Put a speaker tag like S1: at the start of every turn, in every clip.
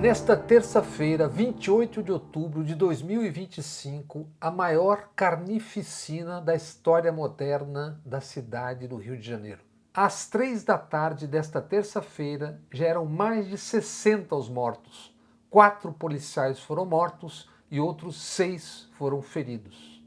S1: Nesta terça-feira, 28 de outubro de 2025, a maior carnificina da história moderna da cidade do Rio de Janeiro. Às 3 da tarde desta terça-feira, já eram mais de 60 os mortos. 4 policiais foram mortos e outros 6 foram feridos.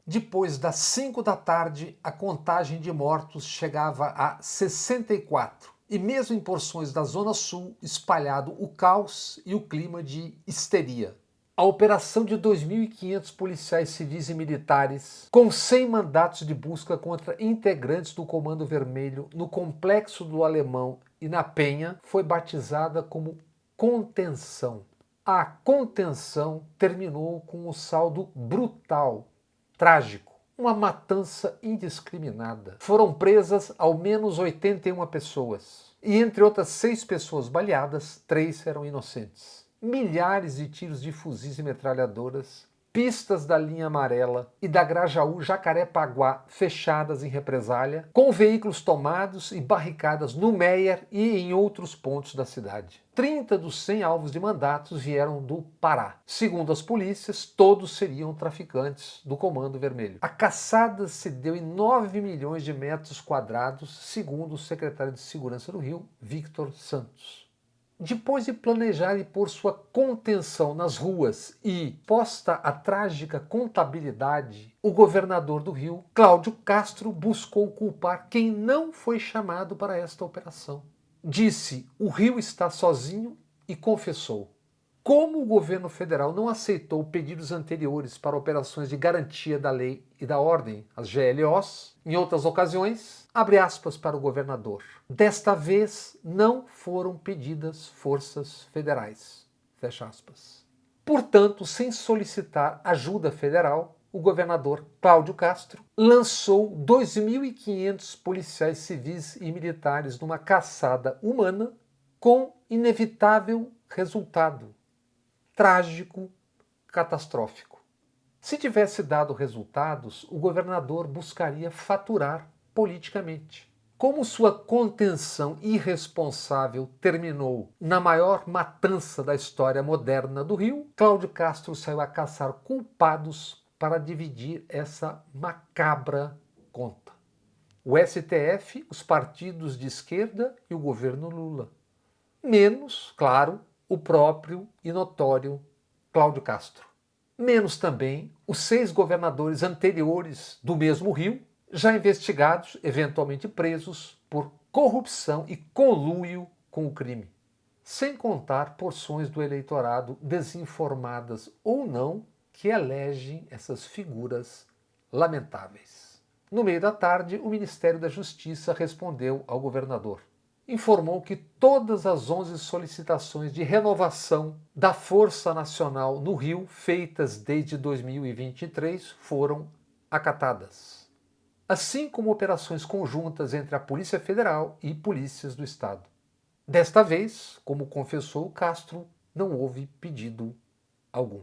S1: Depois das 5 da tarde, a contagem de mortos chegava a 64. E mesmo em porções da Zona Sul, espalhado o caos e o clima de histeria. A operação de 2.500 policiais civis e militares, com 100 mandatos de busca contra integrantes do Comando Vermelho no Complexo do Alemão e na Penha, foi batizada como contenção. A contenção terminou com um saldo brutal, trágico. Uma matança indiscriminada. Foram presas ao menos 81 pessoas. E entre outras 6 pessoas baleadas, 3 eram inocentes. Milhares de tiros de fuzis e metralhadoras, pistas da linha amarela e da Grajaú Jacarepaguá fechadas em represália, com veículos tomados e barricadas no Meier e em outros pontos da cidade. 30 dos 100 alvos de mandatos vieram do Pará. Segundo as polícias, todos seriam traficantes do Comando Vermelho. A caçada se deu em 9 milhões de metros quadrados, segundo o secretário de Segurança do Rio, Victor Santos. Depois de planejar e pôr sua contenção nas ruas e posta a trágica contabilidade, o governador do Rio, Cláudio Castro, buscou culpar quem não foi chamado para esta operação. Disse: o Rio está sozinho e confessou. Como o governo federal não aceitou pedidos anteriores para operações de garantia da lei e da ordem, as GLOs, em outras ocasiões, abre aspas para o governador. Desta vez não foram pedidas forças federais. Fecha aspas. Portanto, sem solicitar ajuda federal, o governador Cláudio Castro lançou 2.500 policiais civis e militares numa caçada humana com inevitável resultado. Trágico, catastrófico. Se tivesse dado resultados, o governador buscaria faturar politicamente. Como sua contenção irresponsável terminou na maior matança da história moderna do Rio, Cláudio Castro saiu a caçar culpados para dividir essa macabra conta. O STF, os partidos de esquerda e o governo Lula. Menos, claro, o próprio e notório Cláudio Castro. Menos também os 6 governadores anteriores do mesmo Rio, já investigados, eventualmente presos, por corrupção e conluio com o crime. Sem contar porções do eleitorado desinformadas ou não que elegem essas figuras lamentáveis. No meio da tarde, o Ministério da Justiça respondeu ao governador. Informou que todas as 11 solicitações de renovação da Força Nacional no Rio, feitas desde 2023, foram acatadas. Assim como operações conjuntas entre a Polícia Federal e polícias do Estado. Desta vez, como confessou Castro, não houve pedido algum.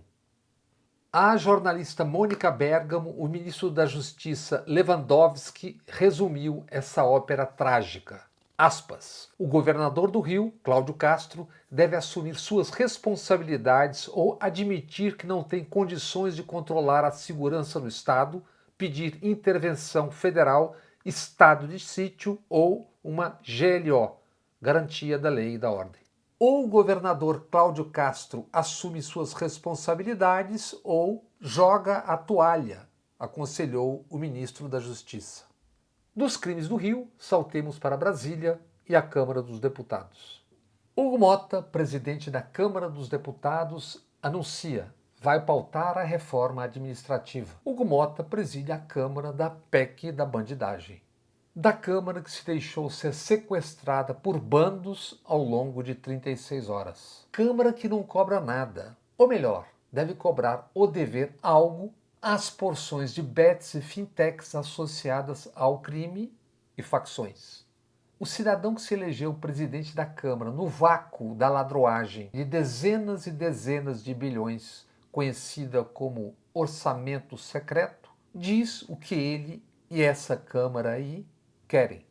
S1: A jornalista Mônica Bergamo, o ministro da Justiça Lewandowski, resumiu essa ópera trágica. Aspas. O governador do Rio, Cláudio Castro, deve assumir suas responsabilidades ou admitir que não tem condições de controlar a segurança do Estado, pedir intervenção federal, estado de sítio ou uma GLO, garantia da lei e da ordem. Ou o governador Cláudio Castro assume suas responsabilidades ou joga a toalha, aconselhou o ministro da Justiça. Dos crimes do Rio, saltemos para Brasília e a Câmara dos Deputados. Hugo Mota, presidente da Câmara dos Deputados, anuncia: vai pautar a reforma administrativa. Hugo Mota preside a Câmara da PEC da bandidagem. Da Câmara que se deixou ser sequestrada por bandos ao longo de 36 horas. Câmara que não cobra nada, ou melhor, deve cobrar ou dever algo às porções de bets e fintechs associadas ao crime e facções. O cidadão que se elegeu presidente da Câmara no vácuo da ladroagem de dezenas e dezenas de bilhões, conhecida como orçamento secreto, diz o que ele e essa Câmara aí querem.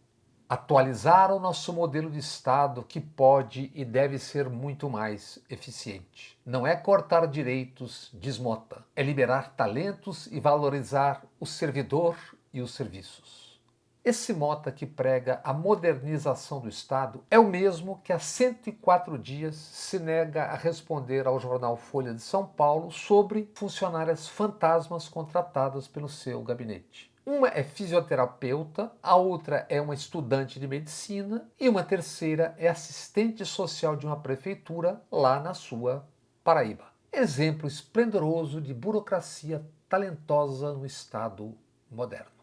S1: atualizar o nosso modelo de Estado, que pode e deve ser muito mais eficiente. Não é cortar direitos, diz Mota, é liberar talentos e valorizar o servidor e os serviços. Esse Mota, que prega a modernização do Estado, é o mesmo que há 104 dias se nega a responder ao jornal Folha de São Paulo sobre funcionárias fantasmas contratadas pelo seu gabinete. Uma é fisioterapeuta, a outra é uma estudante de medicina e uma terceira é assistente social de uma prefeitura lá na sua Paraíba. Exemplo esplendoroso de burocracia talentosa no Estado moderno.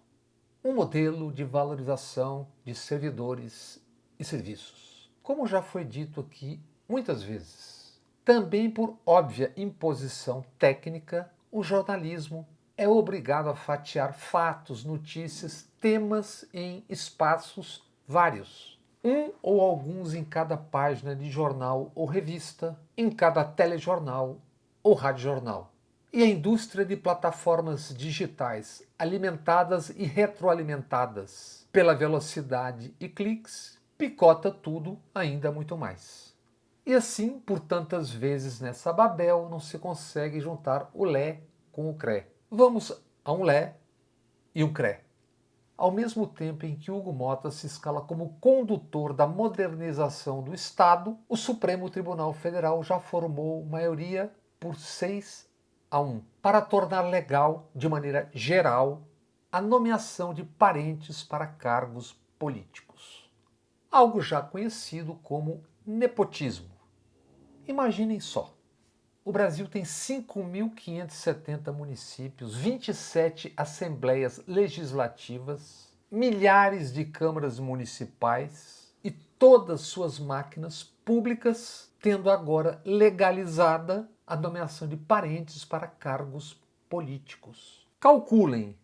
S1: Um modelo de valorização de servidores e serviços. Como já foi dito aqui muitas vezes, também por óbvia imposição técnica, o jornalismo é obrigado a fatiar fatos, notícias, temas em espaços vários. Um ou alguns em cada página de jornal ou revista, em cada telejornal ou radiojornal. E a indústria de plataformas digitais, alimentadas e retroalimentadas pela velocidade e cliques, picota tudo ainda muito mais. E assim, por tantas vezes nessa Babel, não se consegue juntar o Lé com o Cré. Vamos a um Lé e um Cré. Ao mesmo tempo em que Hugo Mota se escala como condutor da modernização do Estado, o Supremo Tribunal Federal já formou maioria por 6-1 para tornar legal, de maneira geral, a nomeação de parentes para cargos políticos. Algo já conhecido como nepotismo. Imaginem só. O Brasil tem 5.570 municípios, 27 assembleias legislativas, milhares de câmaras municipais e todas suas máquinas públicas, tendo agora legalizada a nomeação de parentes para cargos políticos. Calculem,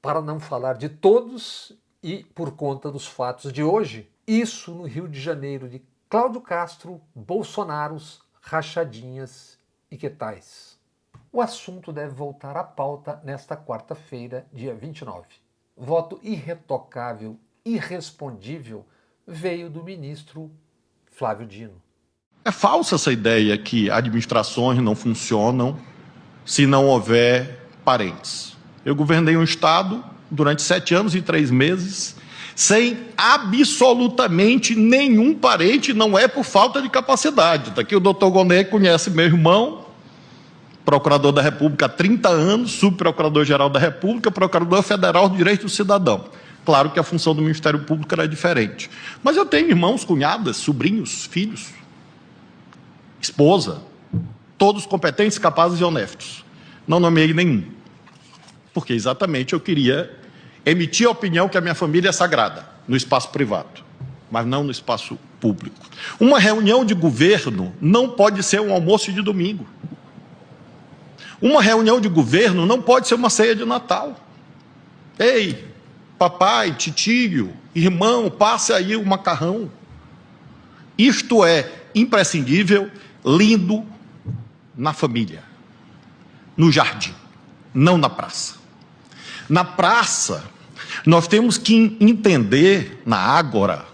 S1: para não falar de todos e por conta dos fatos de hoje, isso no Rio de Janeiro de Cláudio Castro, Bolsonaros, rachadinhas e que tais. O assunto deve voltar à pauta nesta quarta-feira, dia 29. Voto irretocável, irrespondível, veio do ministro Flávio Dino.
S2: É falsa essa ideia que administrações não funcionam se não houver parentes. Eu governei um estado durante 7 anos e 3 meses sem absolutamente nenhum parente, não é por falta de capacidade. Daqui o doutor Gonet conhece meu irmão, procurador da República há 30 anos, subprocurador-geral da República, procurador federal de direitos do cidadão. Claro que a função do Ministério Público era diferente. Mas eu tenho irmãos, cunhadas, sobrinhos, filhos, esposa, todos competentes, capazes e honestos. Não nomeei nenhum, porque exatamente eu queria emitir a opinião que a minha família é sagrada, no espaço privado, mas não no espaço público. Uma reunião de governo não pode ser um almoço de domingo. Uma reunião de governo não pode ser uma ceia de Natal. Ei, papai, titio, irmão, passe aí o macarrão. Isto é imprescindível, lindo, na família, no jardim, não na praça. Na praça, nós temos que entender, na ágora,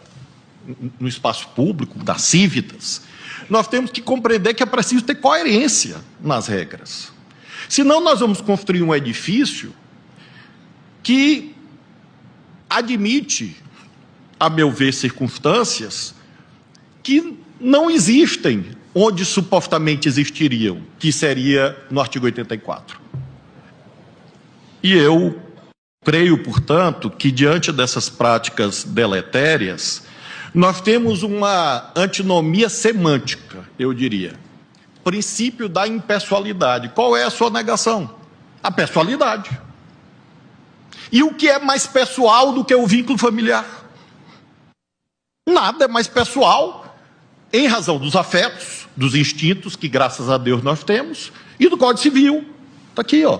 S2: no espaço público, das cívitas, nós temos que compreender que é preciso ter coerência nas regras. Senão nós vamos construir um edifício que admite, a meu ver, circunstâncias que não existem onde supostamente existiriam, que seria no artigo 84. E eu creio, portanto, que diante dessas práticas deletérias, nós temos uma antinomia semântica, eu diria. Princípio da impessoalidade. Qual é a sua negação? A pessoalidade. E o que é mais pessoal do que o vínculo familiar? Nada é mais pessoal, em razão dos afetos, dos instintos que, graças a Deus, nós temos, e do Código Civil. Está aqui, ó.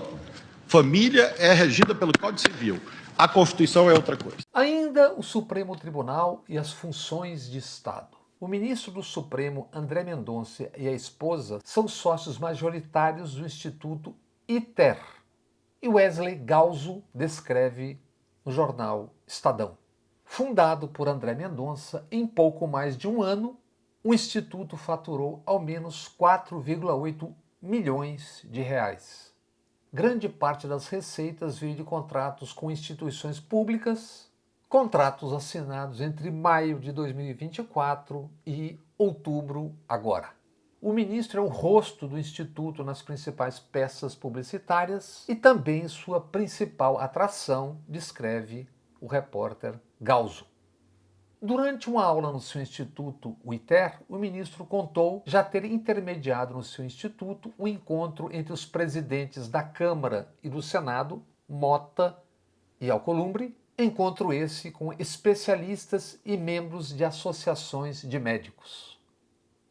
S2: Família é regida pelo Código Civil. A Constituição é outra coisa.
S1: Ainda o Supremo Tribunal e as funções de Estado. O ministro do Supremo, André Mendonça, e a esposa são sócios majoritários do Instituto ITER. E Wesley Galzo descreve no jornal Estadão. Fundado por André Mendonça, em pouco mais de um ano, o Instituto faturou ao menos 4,8 milhões de reais. Grande parte das receitas veio de contratos com instituições públicas, contratos assinados entre maio de 2024 e outubro agora. O ministro é o rosto do Instituto nas principais peças publicitárias e também sua principal atração, descreve o repórter Galzo. Durante uma aula no seu instituto, o ITER, o ministro contou já ter intermediado no seu instituto um encontro entre os presidentes da Câmara e do Senado, Mota e Alcolumbre, encontro esse com especialistas e membros de associações de médicos,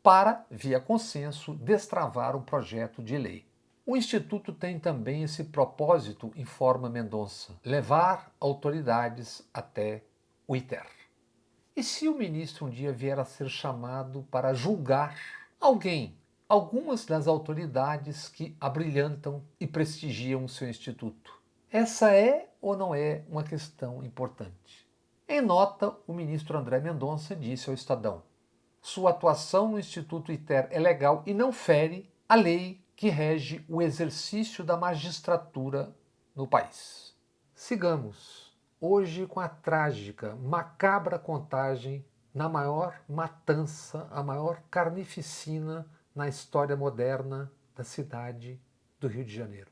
S1: para, via consenso, destravar um projeto de lei. O Instituto tem também esse propósito, informa Mendonça, levar autoridades até o ITER. E se o ministro um dia vier a ser chamado para julgar algumas das autoridades que abrilhantam e prestigiam o seu instituto? Essa é ou não é uma questão importante? Em nota, o ministro André Mendonça disse ao Estadão: sua atuação no Instituto ITER é legal e não fere a lei que rege o exercício da magistratura no país. Sigamos hoje com a trágica, macabra contagem na maior matança, a maior carnificina na história moderna da cidade do Rio de Janeiro.